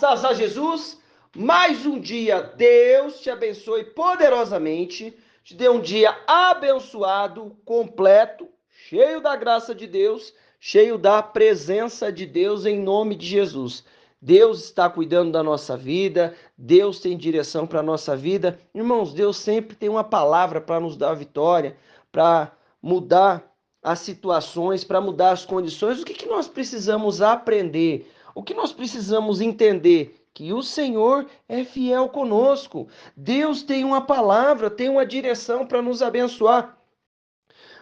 Graças a Jesus, mais um dia. Deus te abençoe poderosamente, te dê um dia abençoado, completo, cheio da graça de Deus, cheio da presença de Deus em nome de Jesus. Deus está cuidando da nossa vida, Deus tem direção para a nossa vida. Irmãos, Deus sempre tem uma palavra para nos dar vitória, para mudar as situações, para mudar as condições. O que nós precisamos aprender? O que nós precisamos entender? Que o Senhor é fiel conosco. Deus tem uma palavra, tem uma direção para nos abençoar.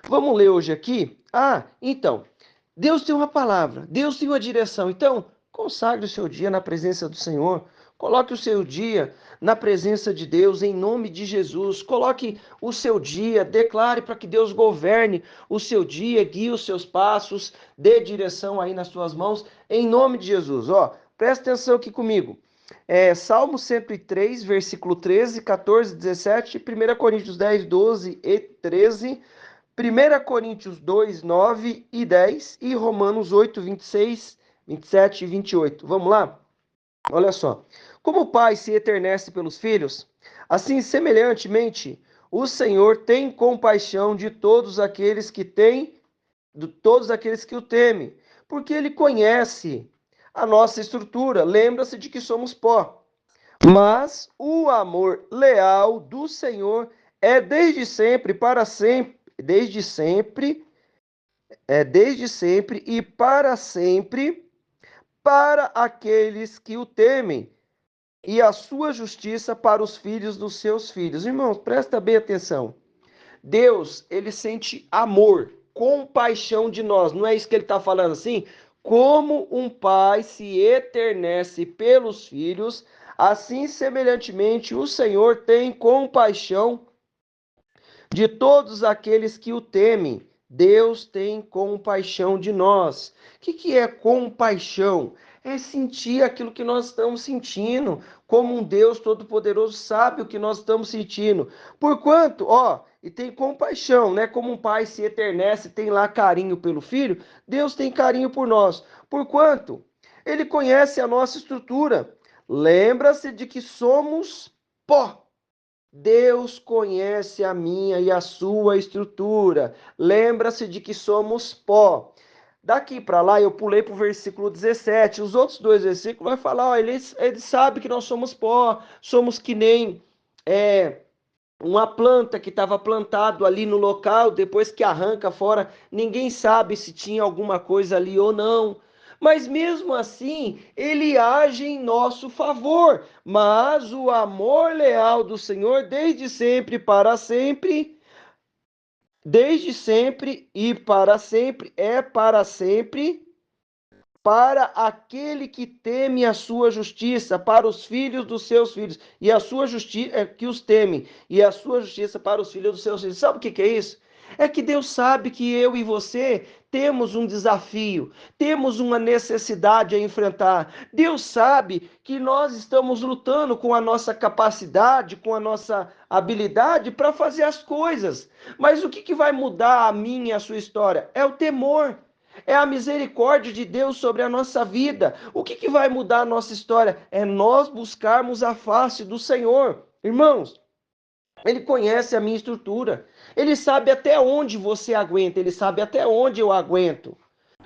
Vamos ler hoje aqui? Então, Deus tem uma palavra, Deus tem uma direção. Então, consagre o seu dia na presença do Senhor. Coloque o seu dia na presença de Deus, em nome de Jesus. Coloque o seu dia, declare para que Deus governe o seu dia, guie os seus passos, dê direção aí nas suas mãos, em nome de Jesus. Presta atenção aqui comigo. Salmo 103, versículo 13, 14, 17, 1 Coríntios 10, 12 e 13, 1 Coríntios 2, 9 e 10 e Romanos 8, 26, 27 e 28. Vamos lá? Olha só. Como o Pai se eternece pelos filhos, assim semelhantemente o Senhor tem compaixão de todos aqueles que o temem, porque ele conhece a nossa estrutura. Lembra-se de que somos pó. Mas o amor leal do Senhor é desde sempre, para sempre, desde sempre e para sempre, para aqueles que o temem, e a sua justiça para os filhos dos seus filhos. Irmãos, presta bem atenção. Deus, ele sente amor, compaixão de nós. Não é isso que ele está falando assim? Como um pai se eternece pelos filhos, assim semelhantemente o Senhor tem compaixão de todos aqueles que o temem. Deus tem compaixão de nós. O que é compaixão? É sentir aquilo que nós estamos sentindo, como um Deus Todo-Poderoso sabe o que nós estamos sentindo. Porquanto, e tem compaixão, né? Como um pai se eternece, tem lá carinho pelo filho, Deus tem carinho por nós. Porquanto, ele conhece a nossa estrutura. Lembra-se de que somos pó. Deus conhece a minha e a sua estrutura. Lembra-se de que somos pó. Daqui para lá eu pulei para o versículo 17. Os outros dois versículos vai falar, ele sabe que nós somos pó, somos que nem uma planta que estava plantado ali no local, depois que arranca fora, ninguém sabe se tinha alguma coisa ali ou não. Mas mesmo assim, ele age em nosso favor. Mas o amor leal do Senhor, desde sempre para sempre, desde sempre e para sempre, é para sempre, para aquele que teme a sua justiça, para os filhos dos seus filhos, e a sua justiça, que os temem, e a sua justiça para os filhos dos seus filhos. Sabe o que é isso? É que Deus sabe que eu e você temos um desafio, temos uma necessidade a enfrentar. Deus sabe que nós estamos lutando com a nossa capacidade, com a nossa habilidade para fazer as coisas. Mas o que vai mudar a minha e a sua história? É o temor. É a misericórdia de Deus sobre a nossa vida. O que vai mudar a nossa história? É nós buscarmos a face do Senhor. Irmãos, ele conhece a minha estrutura. Ele sabe até onde você aguenta. Ele sabe até onde eu aguento.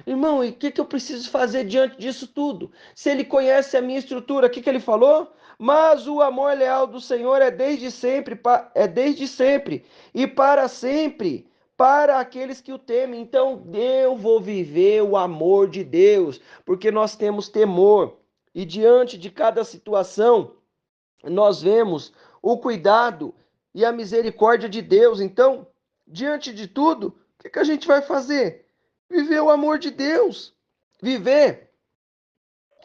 Irmão, e o que eu preciso fazer diante disso tudo? Se ele conhece a minha estrutura, o que ele falou? Mas o amor leal do Senhor é desde sempre e para sempre, para aqueles que o temem. Então, eu vou viver o amor de Deus, porque nós temos temor. E diante de cada situação, nós vemos o cuidado e a misericórdia de Deus. Então, diante de tudo, o que a gente vai fazer? Viver o amor de Deus, viver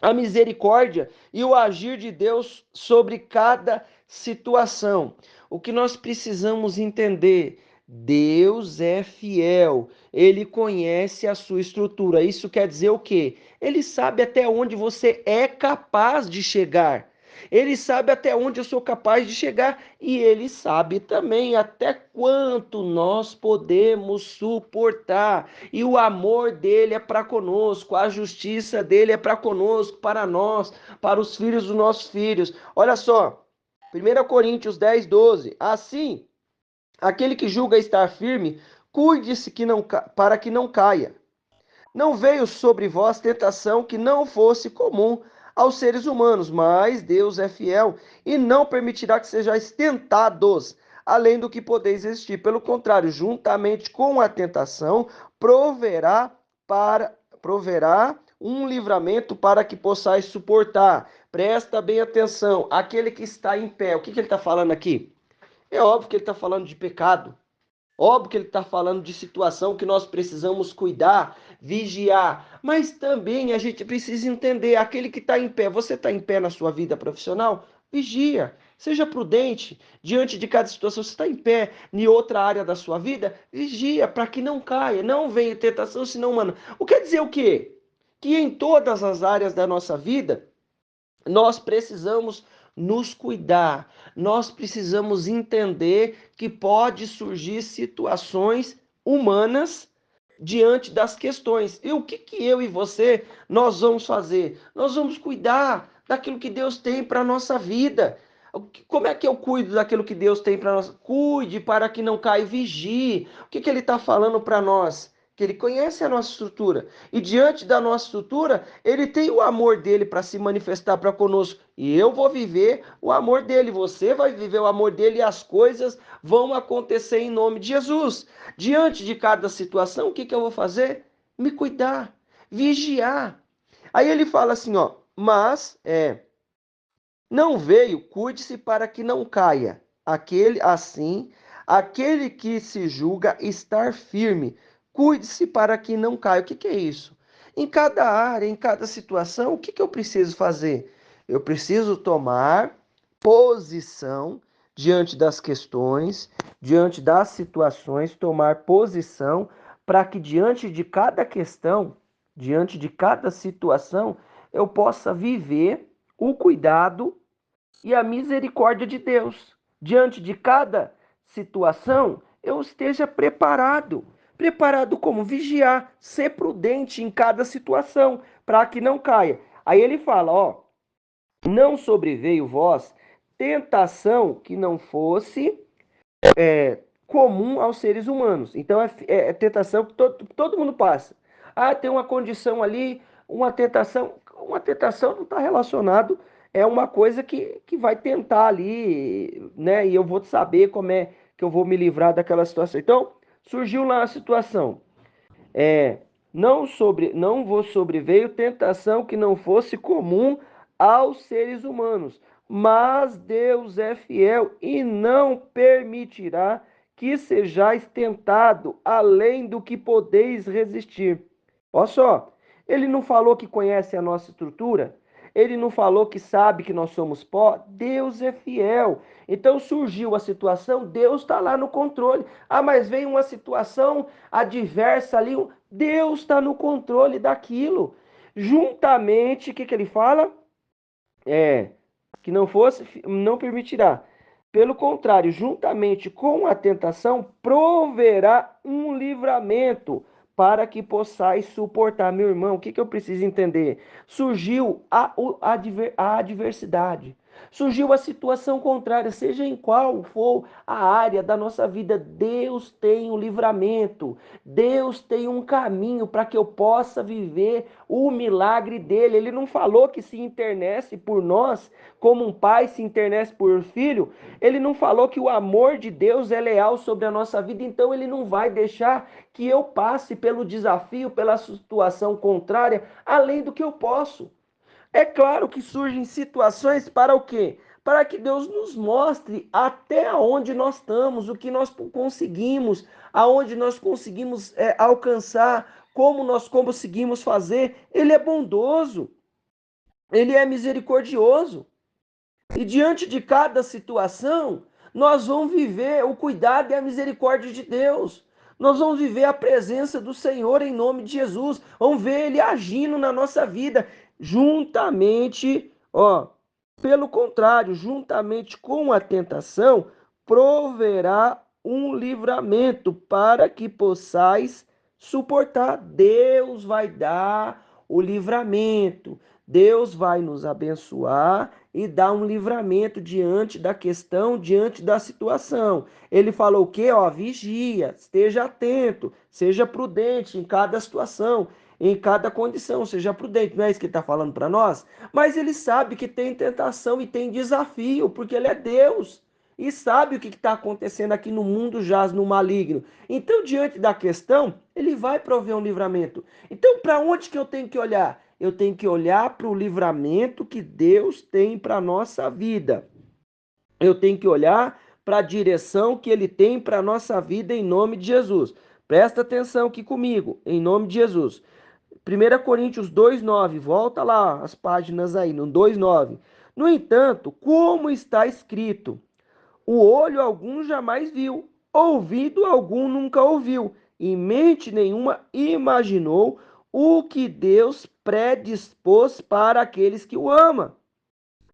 a misericórdia e o agir de Deus sobre cada situação. O que nós precisamos entender? Deus é fiel, ele conhece a sua estrutura. Isso quer dizer o quê? Ele sabe até onde você é capaz de chegar. Ele sabe até onde eu sou capaz de chegar e ele sabe também até quanto nós podemos suportar. E o amor dele é para conosco, a justiça dele é para conosco, para nós, para os filhos dos nossos filhos. Olha só, 1 Coríntios 10, 12. Assim, aquele que julga estar firme, cuide-se para que não caia. Não veio sobre vós tentação que não fosse comum aos seres humanos, mas Deus é fiel e não permitirá que sejais tentados além do que podeis resistir. Pelo contrário, juntamente com a tentação, proverá um livramento para que possais suportar. Presta bem atenção. Aquele que está em pé, o que ele está falando aqui? É óbvio que ele está falando de pecado. Óbvio que ele está falando de situação que nós precisamos cuidar, vigiar, mas também a gente precisa entender, aquele que está em pé, você está em pé na sua vida profissional? Vigia, seja prudente, diante de cada situação, você está em pé em outra área da sua vida? Vigia, para que não caia, não venha tentação, senão, mano, o quer dizer o quê? Que em todas as áreas da nossa vida, nós precisamos nos cuidar, nós precisamos entender que pode surgir situações humanas diante das questões. E o que eu e você nós vamos fazer? Nós vamos cuidar daquilo que Deus tem para a nossa vida. Como é que eu cuido daquilo que Deus tem para nós? Cuide para que não caia, vigie. O que ele está falando para nós? Que ele conhece a nossa estrutura. E diante da nossa estrutura, ele tem o amor dele para se manifestar para conosco. E eu vou viver o amor dele. Você vai viver o amor dele e as coisas vão acontecer em nome de Jesus. Diante de cada situação, o que eu vou fazer? Me cuidar, vigiar. Aí ele fala assim, ó, mas não veio, cuide-se para que não caia. Aquele que se julga estar firme, cuide-se para que não caia. O que é isso? Em cada área, em cada situação, o que eu preciso fazer? Eu preciso tomar posição diante das questões, diante das situações, tomar posição para que diante de cada questão, diante de cada situação, eu possa viver o cuidado e a misericórdia de Deus. Diante de cada situação, eu esteja preparado. Preparado como? Vigiar, ser prudente em cada situação, para que não caia. Aí ele fala, ó, não sobreveio vós tentação que não fosse comum aos seres humanos. Então é tentação que todo mundo passa. Ah, tem uma condição ali, uma tentação. Uma tentação não está relacionado, é uma coisa que vai tentar ali, né? E eu vou saber como é que eu vou me livrar daquela situação. Então, surgiu lá a situação. É, não vos sobreveio tentação que não fosse comum aos seres humanos, mas Deus é fiel e não permitirá que sejais tentado além do que podeis resistir. Olha só, ele não falou que conhece a nossa estrutura, ele não falou que sabe que nós somos pó. Deus é fiel. Então surgiu a situação, Deus está lá no controle. Ah, mas vem uma situação adversa ali, Deus está no controle daquilo. Juntamente, o que ele fala? Que não fosse, não permitirá. Pelo contrário, juntamente com a tentação, proverá um livramento para que possais suportar. Meu irmão, o que eu preciso entender? Surgiu a adversidade. Surgiu a situação contrária, seja em qual for a área da nossa vida, Deus tem um livramento, Deus tem um caminho para que eu possa viver o milagre dele. Ele não falou que se internece por nós, como um pai se internece por filho. Ele não falou que o amor de Deus é leal sobre a nossa vida, então ele não vai deixar que eu passe pelo desafio, pela situação contrária, além do que eu posso. É claro que surgem situações para o quê? Para que Deus nos mostre até onde nós estamos, o que nós conseguimos, aonde nós conseguimos alcançar, como nós conseguimos fazer. Ele é bondoso, ele é misericordioso. E diante de cada situação, nós vamos viver o cuidado e a misericórdia de Deus. Nós vamos viver a presença do Senhor em nome de Jesus. Vamos ver Ele agindo na nossa vida, juntamente, ó, Pelo contrário, juntamente com a tentação, proverá um livramento para que possais suportar. Deus vai dar o livramento. Deus vai nos abençoar e dar um livramento diante da questão, diante da situação. Ele falou o quê? Ó, vigia, esteja atento, seja prudente em cada situação, em cada condição, seja prudente. Não é isso que ele está falando para nós? Mas ele sabe que tem tentação e tem desafio, porque ele é Deus e sabe o que está acontecendo aqui no mundo jaz no maligno. Então, diante da questão, ele vai prover um livramento. Então, para onde que eu tenho que olhar? Eu tenho que olhar para o livramento que Deus tem para a nossa vida. Eu tenho que olhar para a direção que ele tem para a nossa vida em nome de Jesus. Presta atenção aqui comigo, em nome de Jesus. 1 Coríntios 2,9, volta lá as páginas aí, no 2,9. No entanto, como está escrito, o olho algum jamais viu, ouvido algum nunca ouviu, e mente nenhuma imaginou o que Deus predispôs para aqueles que o amam.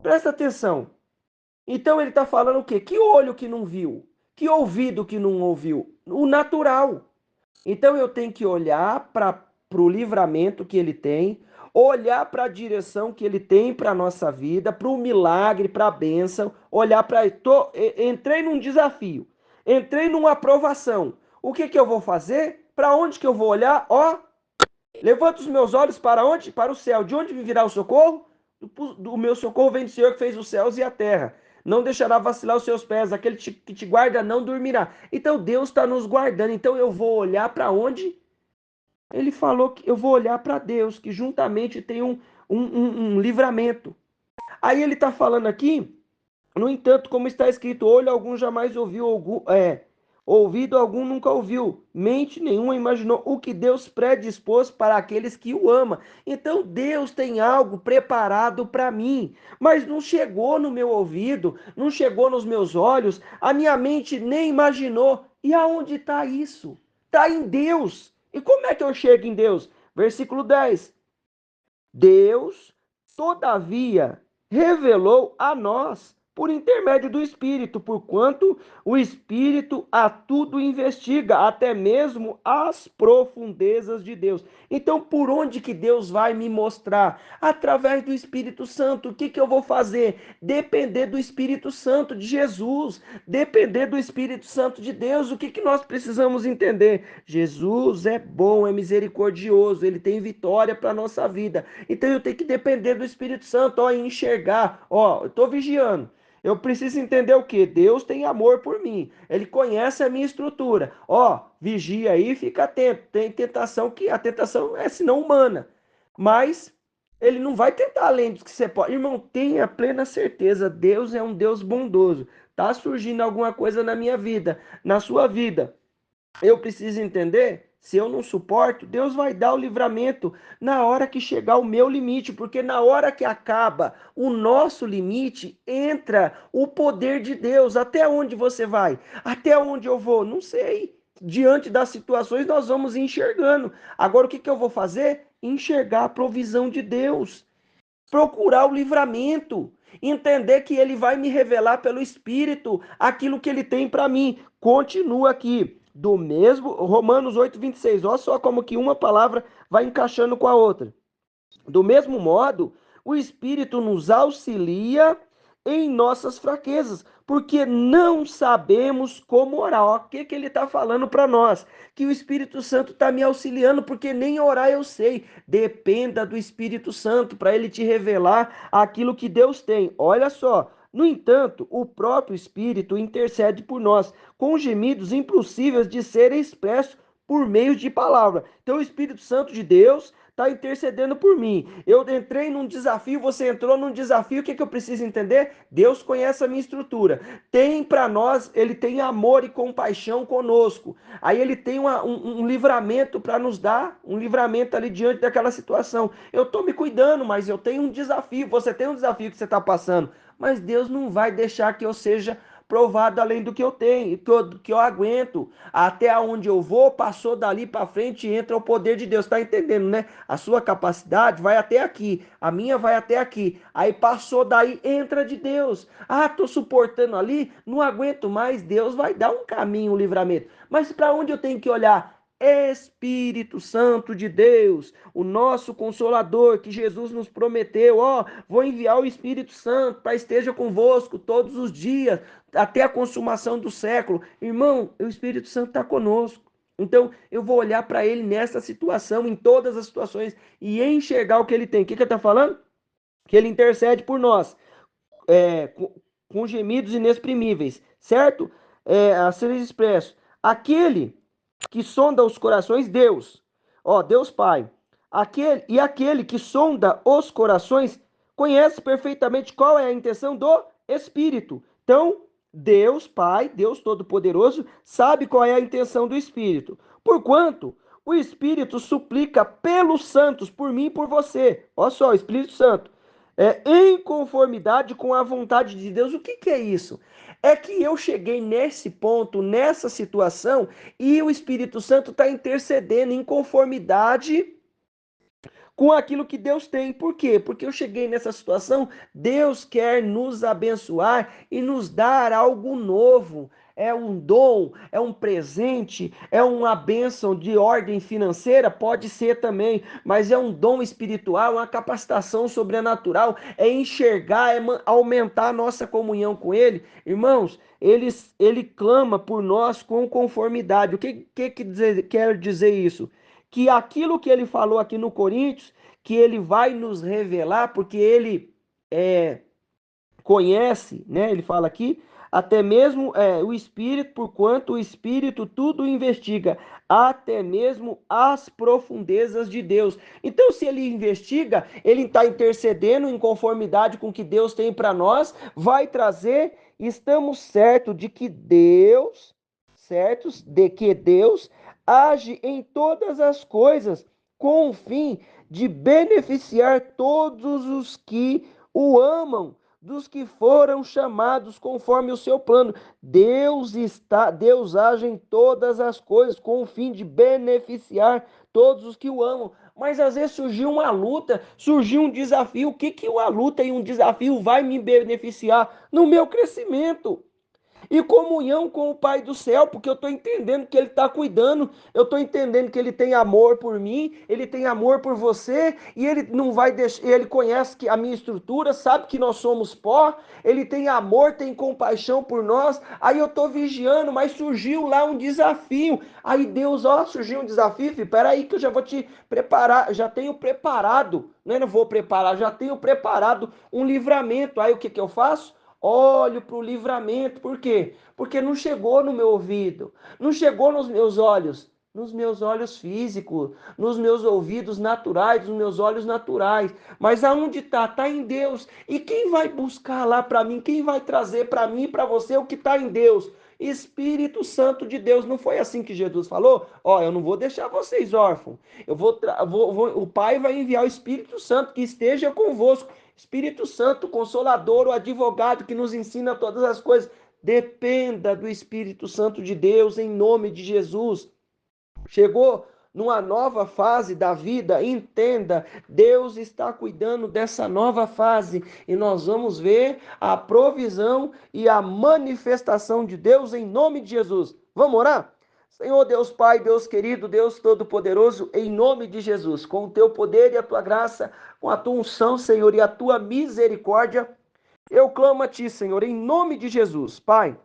Presta atenção. Então ele está falando o quê? Que olho que não viu? Que ouvido que não ouviu? O natural. Então eu tenho que olhar para o livramento que ele tem, olhar para a direção que ele tem para a nossa vida, para o milagre, para a bênção, olhar para. Entrei num desafio, entrei numa aprovação. O que, que eu vou fazer? Para onde que eu vou olhar? Ó, levanto os meus olhos para onde? Para o céu. De onde me virá o socorro? Do meu socorro vem do Senhor que fez os céus e a terra. Não deixará vacilar os seus pés. Aquele que te guarda não dormirá. Então Deus está nos guardando. Então eu vou olhar para onde? Ele falou que eu vou olhar para Deus, que juntamente tem um livramento. Aí ele está falando aqui, no entanto, como está escrito, olho algum jamais ouviu, ouvido algum nunca ouviu, mente nenhuma imaginou o que Deus predispôs para aqueles que o amam. Então Deus tem algo preparado para mim, mas não chegou no meu ouvido, não chegou nos meus olhos, a minha mente nem imaginou. E aonde está isso? Está em Deus. E como é que eu chego em Deus? Versículo 10. Deus, todavia, revelou a nós por intermédio do Espírito, porquanto o Espírito a tudo investiga, até mesmo as profundezas de Deus. Então, por onde que Deus vai me mostrar? Através do Espírito Santo. O que que eu vou fazer? Depender do Espírito Santo de Jesus, depender do Espírito Santo de Deus. O que que nós precisamos entender? Jesus é bom, é misericordioso, ele tem vitória para a nossa vida. Então eu tenho que depender do Espírito Santo, ó, e enxergar, ó, eu estou vigiando. Eu preciso entender o que? Deus tem amor por mim. Ele conhece a minha estrutura. Ó, vigia aí, fica atento. Tem tentação que a tentação é senão humana. Mas ele não vai tentar além do que você pode. Irmão, tenha plena certeza, Deus é um Deus bondoso. Tá surgindo alguma coisa na minha vida, na sua vida. Eu preciso entender, se eu não suporto, Deus vai dar o livramento na hora que chegar o meu limite, porque na hora que acaba o nosso limite, entra o poder de Deus. Até onde você vai? Até onde eu vou? Não sei. Diante das situações, nós vamos enxergando. Agora, o que que eu vou fazer? Enxergar a provisão de Deus, procurar o livramento, entender que ele vai me revelar pelo Espírito aquilo que ele tem para mim. Continua aqui, do mesmo, Romanos 8:26. Olha só como que uma palavra vai encaixando com a outra. Do mesmo modo, o Espírito nos auxilia em nossas fraquezas, porque não sabemos como orar. O que que ele está falando para nós? Que o Espírito Santo está me auxiliando, porque nem orar eu sei. Dependa do Espírito Santo para ele te revelar aquilo que Deus tem. Olha só. No entanto, o próprio Espírito intercede por nós, com gemidos impossíveis de serem expressos por meio de palavra. Então, o Espírito Santo de Deus está intercedendo por mim. Eu entrei num desafio, você entrou num desafio. O que, que eu preciso entender? Deus conhece a minha estrutura. Tem para nós, ele tem amor e compaixão conosco. Aí ele tem um livramento para nos dar, um livramento ali diante daquela situação. Eu estou me cuidando, mas eu tenho um desafio. Você tem um desafio que você está passando. Mas Deus não vai deixar que eu seja provado além do que eu tenho, que eu aguento. Até onde eu vou, passou dali para frente e entra o poder de Deus. Tá entendendo, né? A sua capacidade vai até aqui, a minha vai até aqui. Aí passou daí, entra de Deus. Ah, tô suportando ali, não aguento mais. Deus vai dar um caminho, um livramento. Mas para onde eu tenho que olhar? Espírito Santo de Deus, o nosso Consolador, que Jesus nos prometeu, ó, vou enviar o Espírito Santo para esteja convosco todos os dias, até a consumação do século. Irmão, o Espírito Santo está conosco. Então, eu vou olhar para ele nessa situação, em todas as situações, e enxergar o que ele tem. O que ele está falando? Que ele intercede por nós, com gemidos inexprimíveis, certo? A ser expresso. Aquele que sonda os corações, Deus, ó, Deus Pai, aquele que sonda os corações conhece perfeitamente qual é a intenção do Espírito. Então, Deus Pai, Deus Todo-Poderoso, sabe qual é a intenção do Espírito. Porquanto o Espírito suplica pelos santos, por mim e por você. Olha só, o Espírito Santo. Em conformidade com a vontade de Deus. O que que é isso? É que eu cheguei nesse ponto, nessa situação, e o Espírito Santo está intercedendo em conformidade com aquilo que Deus tem. Por quê? Porque eu cheguei nessa situação, Deus quer nos abençoar e nos dar algo novo. É um dom, é um presente, é uma bênção de ordem financeira, pode ser também, mas é um dom espiritual, uma capacitação sobrenatural, é enxergar, aumentar a nossa comunhão com Ele. Irmãos, ele clama por nós com conformidade. O quer dizer isso? Que aquilo que ele falou aqui no Coríntios, que ele vai nos revelar, porque ele é, conhece, né? Ele fala aqui, até mesmo o Espírito, porquanto o Espírito tudo investiga, até mesmo as profundezas de Deus. Então, se ele investiga, ele está intercedendo em conformidade com o que Deus tem para nós, vai trazer, estamos certos de que Deus, age em todas as coisas com o fim de beneficiar todos os que o amam, dos que foram chamados conforme o seu plano. Deus age em todas as coisas com o fim de beneficiar todos os que o amam. Mas às vezes surgiu uma luta, surgiu um desafio. O que que uma luta e um desafio vai me beneficiar? No meu crescimento e comunhão com o Pai do céu, porque eu estou entendendo que Ele está cuidando, eu estou entendendo que Ele tem amor por mim, Ele tem amor por você, e Ele não vai deixar, Ele conhece que a minha estrutura, sabe que nós somos pó, Ele tem amor, tem compaixão por nós, aí eu estou vigiando, mas surgiu lá um desafio, aí Deus, ó, surgiu um desafio, filho, peraí que eu já vou te preparar, já tenho preparado, não vou preparar, já tenho preparado um livramento, aí o que que eu faço? Olho para o livramento, por quê? Porque não chegou no meu ouvido, não chegou nos meus olhos físicos, nos meus ouvidos naturais, nos meus olhos naturais. Mas aonde está? Está em Deus. E quem vai buscar lá para mim? Quem vai trazer para mim e para você o que está em Deus? Espírito Santo de Deus. Não foi assim que Jesus falou? Ó, eu não vou deixar vocês órfãos. O Pai vai enviar o Espírito Santo que esteja convosco. Espírito Santo, Consolador, o advogado que nos ensina todas as coisas. Dependa do Espírito Santo de Deus em nome de Jesus. Chegou numa nova fase da vida, entenda, Deus está cuidando dessa nova fase e nós vamos ver a provisão e a manifestação de Deus em nome de Jesus. Vamos orar? Senhor Deus Pai, Deus querido, Deus Todo-Poderoso, em nome de Jesus, com o teu poder e a tua graça, com a tua unção, Senhor, e a tua misericórdia, eu clamo a ti, Senhor, em nome de Jesus. Pai,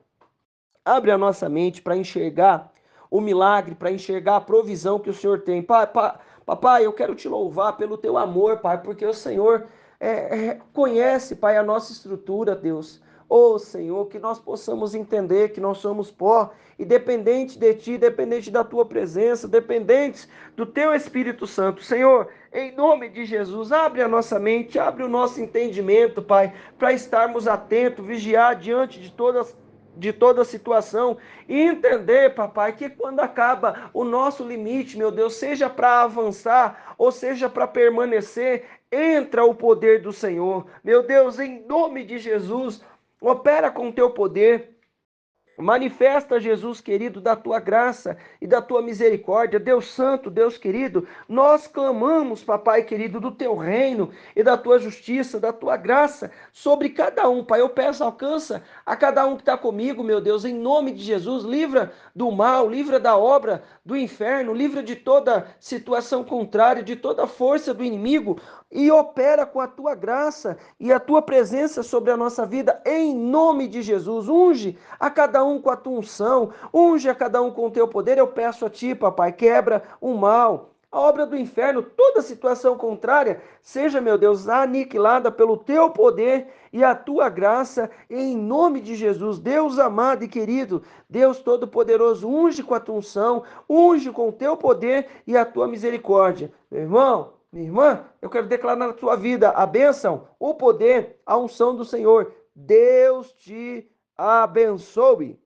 abre a nossa mente para enxergar o milagre, para enxergar a provisão que o Senhor tem. Papai, eu quero te louvar pelo teu amor, Pai, porque o Senhor conhece, Pai, a nossa estrutura, Deus. Oh, Senhor, que nós possamos entender que nós somos pó e dependente de Ti, dependente da Tua presença, dependentes do Teu Espírito Santo. Senhor, em nome de Jesus, abre a nossa mente, abre o nosso entendimento, Pai, para estarmos atentos, vigiar diante de toda situação e entender, papai, que quando acaba o nosso limite, meu Deus, seja para avançar ou seja para permanecer, entra o poder do Senhor. Meu Deus, em nome de Jesus, opera com o teu poder. Manifesta, Jesus querido, da tua graça e da tua misericórdia. Deus santo, Deus querido, nós clamamos, papai querido, do teu reino e da tua justiça, da tua graça sobre cada um, Pai. Eu peço, alcança a cada um que está comigo, meu Deus, em nome de Jesus. Livra do mal, livra da obra do inferno, livra de toda situação contrária, de toda força do inimigo e opera com a tua graça e a tua presença sobre a nossa vida, em nome de Jesus. Unge a cada um com a tua unção, unge a cada um com o teu poder. Eu peço a ti, papai, quebra o mal, a obra do inferno, toda situação contrária, seja, meu Deus, aniquilada pelo teu poder e a tua graça, em nome de Jesus. Deus amado e querido, Deus todo-poderoso, unge com a tua unção, unge com o teu poder e a tua misericórdia. Meu irmão, minha irmã, eu quero declarar na tua vida a bênção, o poder, a unção do Senhor. Deus te abençoe.